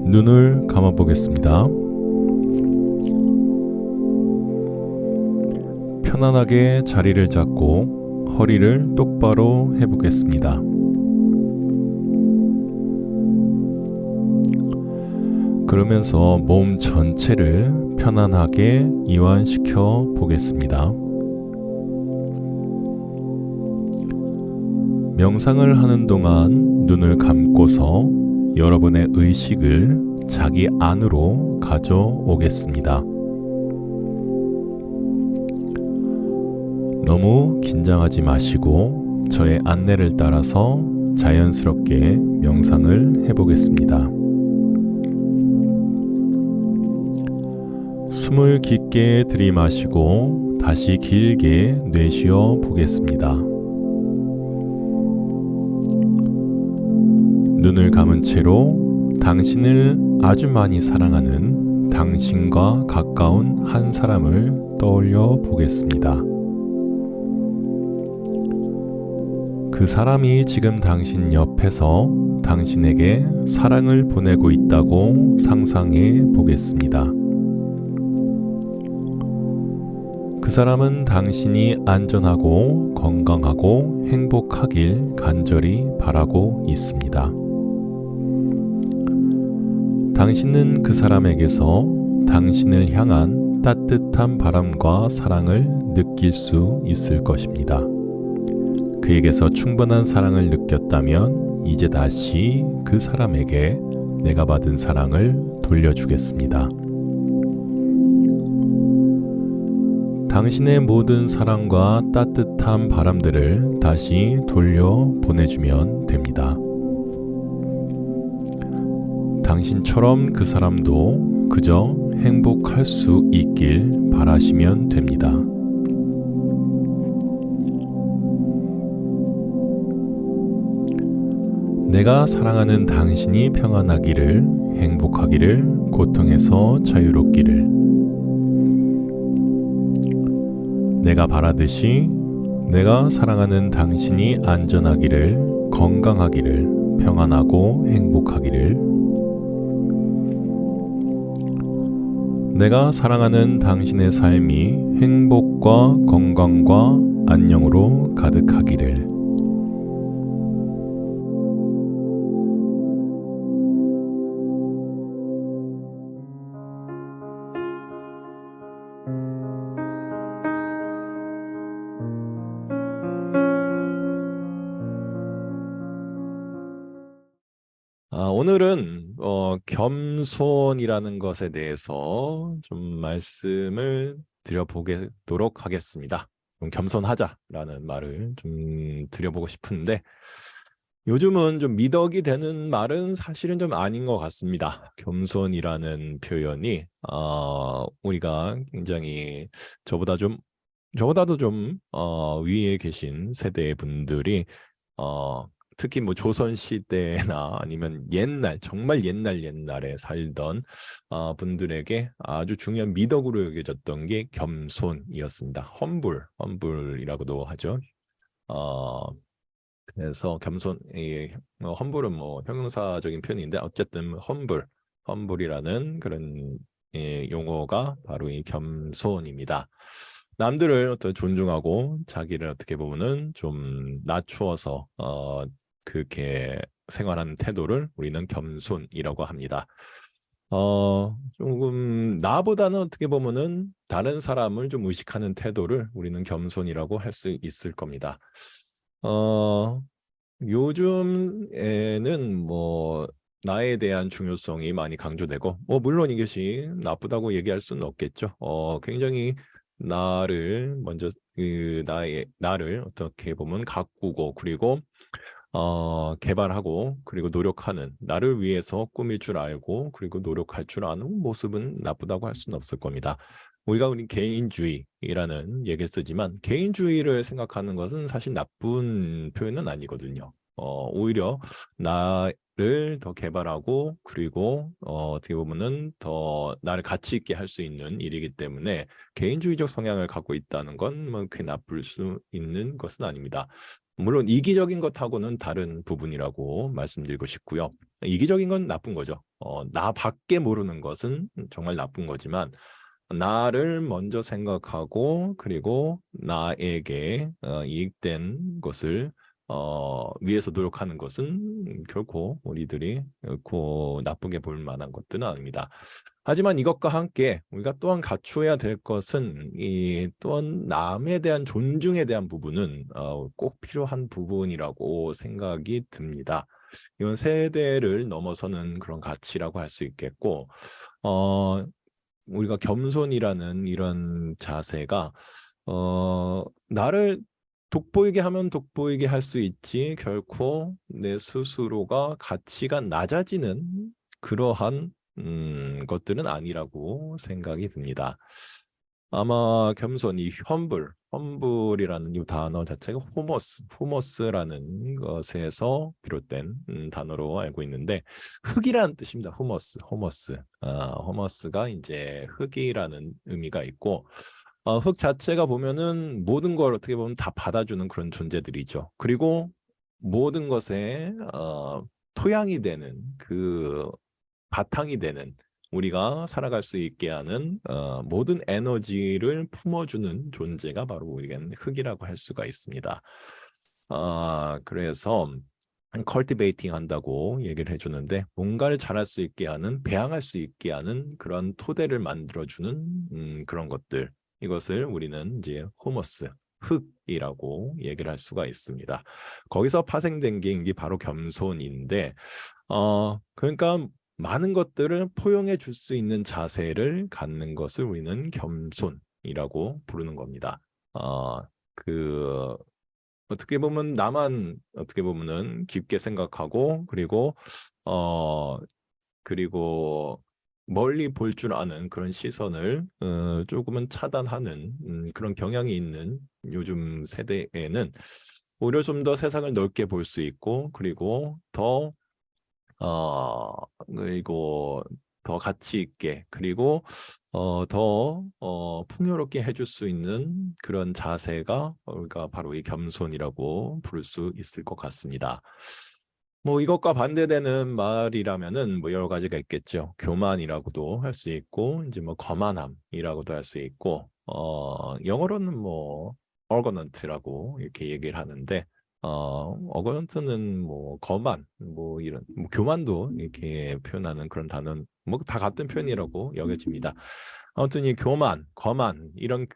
눈을 감아 보겠습니다. 편안하게 자리를 잡고 허리를 똑바로 해보겠습니다. 그러면서 몸 전체를 편안하게 이완시켜 보겠습니다. 명상을 하는 동안 눈을 감고서 여러분의 의식을 자기 안으로 가져오겠습니다. 너무 긴장하지 마시고 저의 안내를 따라서 자연스럽게 명상을 해보겠습니다. 숨을 깊게 들이마시고 다시 길게 내쉬어 보겠습니다. 눈을 감은 채로 당신을 아주 많이 사랑하는 당신과 가까운 한 사람을 떠올려 보겠습니다. 그 사람이 지금 당신 옆에서 당신에게 사랑을 보내고 있다고 상상해 보겠습니다. 그 사람은 당신이 안전하고 건강하고 행복하길 간절히 바라고 있습니다. 당신은 그 사람에게서 당신을 향한 따뜻한 바람과 사랑을 느낄 수 있을 것입니다. 그에게서 충분한 사랑을 느꼈다면 이제 다시 그 사람에게 내가 받은 사랑을 돌려주겠습니다. 당신의 모든 사랑과 따뜻한 바람들을 다시 돌려 보내주면 됩니다. 당신처럼 그 사람도 그저 행복할 수 있길 바라시면 됩니다. 내가 사랑하는 당신이 평안하기를, 행복하기를, 고통에서 자유롭기를. 내가 바라듯이 내가 사랑하는 당신이 안전하기를, 건강하기를, 평안하고 행복하기를. 내가 사랑하는 당신의 삶이 행복과 건강과 안녕으로 가득하기를. 오늘은 겸손이라는 것에 대해서 좀 말씀을 드려보도록 하겠습니다. 좀 겸손하자라는 말을 좀 드려보고 싶은데 요즘은 좀 미덕이 되는 말은 사실은 좀 아닌 것 같습니다. 겸손이라는 표현이 우리가 굉장히 저보다도 좀 위에 계신 세대의 분들이 특히 뭐 조선 시대나 아니면 옛날 정말 옛날에 살던 분들에게 아주 중요한 미덕으로 여겨졌던 게 겸손이었습니다. 험불이라고도 하죠. 그래서 험불은 뭐 형용사적인 표현인데 어쨌든 험불이라는 그런 용어가 바로 이 겸손입니다. 남들을 어떤 존중하고 자기를 어떻게 보면은 좀 낮추어서 그렇게 생활하는 태도를 우리는 겸손이라고 합니다. 조금 나보다는 어떻게 보면은 다른 사람을 좀 의식하는 태도를 우리는 겸손이라고 할 수 있을 겁니다. 요즘에는 뭐 나에 대한 중요성이 많이 강조되고 물론 이것이 나쁘다고 얘기할 수는 없겠죠. 굉장히 나를 먼저 나를 어떻게 보면 가꾸고 그리고 개발하고 그리고 노력하는 나를 위해서 꾸밀 줄 알고 그리고 노력할 줄 아는 모습은 나쁘다고 할 수는 없을 겁니다. 우리 개인주의라는 얘기를 쓰지만 개인주의를 생각하는 것은 사실 나쁜 표현은 아니거든요. 오히려 나를 더 개발하고 그리고 어떻게 보면은 더 나를 가치 있게 할 수 있는 일이기 때문에 개인주의적 성향을 갖고 있다는 건 뭐 그게 나쁠 수 있는 것은 아닙니다. 물론 이기적인 것하고는 다른 부분이라고 말씀드리고 싶고요. 이기적인 건 나쁜 거죠. 나밖에 모르는 것은 정말 나쁜 거지만 나를 먼저 생각하고 그리고 나에게 이익된 것을 위해서 노력하는 것은 결코 우리들이 결코 나쁘게 볼 만한 것들은 아닙니다. 하지만 이것과 함께 우리가 또한 갖추어야 될 것은 이 또한 남에 대한 존중에 대한 부분은 꼭 필요한 부분이라고 생각이 듭니다. 이건 세대를 넘어서는 그런 가치라고 할 수 있겠고, 우리가 겸손이라는 이런 자세가 나를 돋보이게 하면 돋보이게 할 수 있지 결코 내 스스로가 가치가 낮아지는 그러한 것들은 아니라고 생각이 듭니다. 아마 겸손이 험불이라는 이 단어 자체가 후머스라는 것에서 비롯된 단어로 알고 있는데 흙이라는 뜻입니다. 후머스가 이제 흙이라는 의미가 있고 흙 자체가 보면은 모든 걸 어떻게 보면 다 받아주는 그런 존재들이죠. 그리고 모든 것에 토양이 되는 그 바탕이 되는 우리가 살아갈 수 있게 하는 모든 에너지를 품어주는 존재가 바로 우리는 흙이라고 할 수가 있습니다. 그래서 컬티베이팅 한다고 얘기를 해주는데 뭔가를 자랄 수 있게 하는 배양할 수 있게 하는 그런 토대를 만들어주는 그런 것들 이것을 우리는 이제 후머스 흙이라고 얘기를 할 수가 있습니다. 거기서 파생된 게 이게 바로 겸손인데 그러니까 많은 것들을 포용해 줄 수 있는 자세를 갖는 것을 우리는 겸손이라고 부르는 겁니다. 그 어떻게 보면 나만 어떻게 보면은 깊게 생각하고 그리고 멀리 볼 줄 아는 그런 시선을 조금은 차단하는 그런 경향이 있는 요즘 세대에는 오히려 좀 더 세상을 넓게 볼 수 있고 그리고 그리고 더 가치 있게 그리고 더 풍요롭게 해줄 수 있는 그런 자세가 우리가 바로 이 겸손이라고 부를 수 있을 것 같습니다. 뭐 이것과 반대되는 말이라면은 뭐 여러 가지가 있겠죠. 교만이라고도 할 수 있고 이제 뭐 거만함이라고도 할 수 있고 영어로는 뭐 arrogant라고 이렇게 얘기를 하는데 어거넌트는 뭐 거만 뭐 이런 뭐 교만도 이렇게 표현하는 그런 단어는 뭐 다 같은 표현이라고 여겨집니다. 아무튼 이 교만, 거만 이런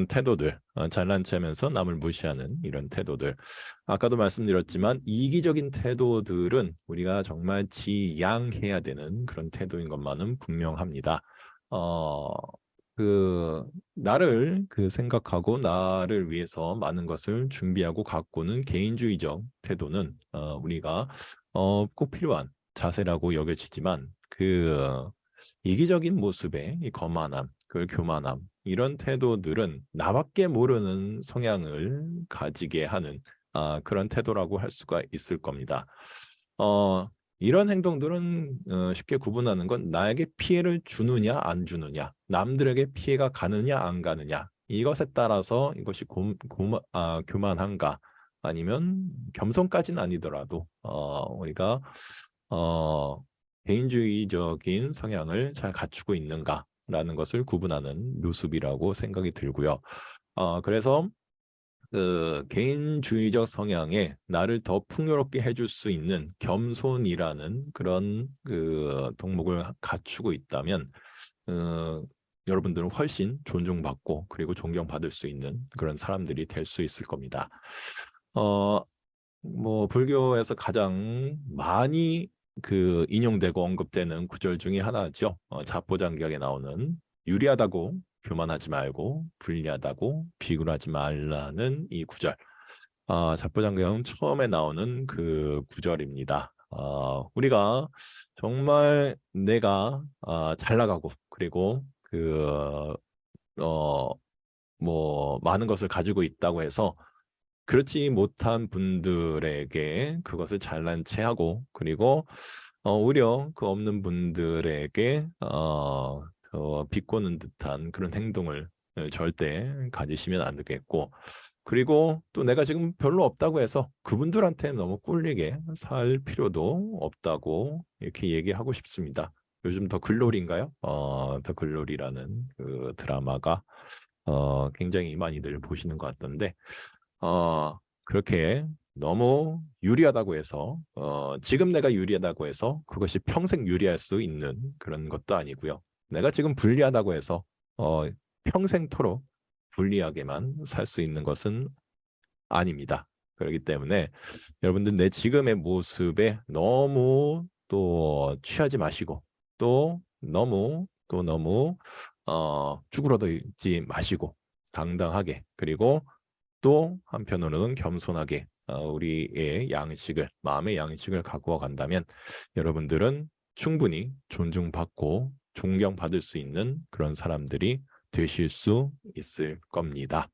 태도들, 잘난 체하면서 남을 무시하는 이런 태도들. 아까도 말씀드렸지만 이기적인 태도들은 우리가 정말 지양해야 되는 그런 태도인 것만은 분명합니다. 나를 생각하고 나를 위해서 많은 것을 준비하고 가꾸는 개인주의적 태도는 우리가 꼭 필요한 자세라고 여겨지지만 이기적인 모습의 이 거만함, 교만함 이런 태도들은 나밖에 모르는 성향을 가지게 하는 그런 태도라고 할 수가 있을 겁니다. 이런 행동들은 쉽게 구분하는 건 나에게 피해를 주느냐 안 주느냐 남들에게 피해가 가느냐 안 가느냐 이것에 따라서 이것이 교만한가 아니면 겸손까지는 아니더라도 우리가 개인주의적인 성향을 잘 갖추고 있는가라는 것을 구분하는 모습이라고 생각이 들고요. 그래서 개인주의적 성향에 나를 더 풍요롭게 해줄 수 있는 겸손이라는 그런 덕목을 갖추고 있다면 여러분들은 훨씬 존중받고 그리고 존경받을 수 있는 그런 사람들이 될 수 있을 겁니다. 뭐 불교에서 가장 많이 인용되고 언급되는 구절 중에 하나죠. 자포장경에 나오는 유리하다고 교만하지 말고 불리하다고 비굴하지 말라는 이 구절. 자포장경 처음에 나오는 그 구절입니다. 우리가 정말 내가 잘 나가고 그리고 뭐 많은 것을 가지고 있다고 해서 그렇지 못한 분들에게 그것을 잘난 체하고 그리고 오히려 그 없는 분들에게 더 비꼬는 듯한 그런 행동을 절대 가지시면 안 되겠고 그리고 또 내가 지금 별로 없다고 해서 그분들한테 너무 꿀리게 살 필요도 없다고 이렇게 얘기하고 싶습니다. 요즘 더 글로리인가요? 더 글로리라는 그 드라마가 굉장히 많이들 보시는 것 같던데 그렇게 너무 유리하다고 해서 지금 내가 유리하다고 해서 그것이 평생 유리할 수 있는 그런 것도 아니고요. 내가 지금 불리하다고 해서 평생토록 불리하게만 살 수 있는 것은 아닙니다. 그렇기 때문에 여러분들 내 지금의 모습에 너무 또 취하지 마시고 또 너무 쭈그러들지 마시고 당당하게 그리고 또 한편으로는 겸손하게 우리의 양식을 마음의 양식을 갖고 간다면 여러분들은 충분히 존중받고 존경받을 수 있는 그런 사람들이 되실 수 있을 겁니다.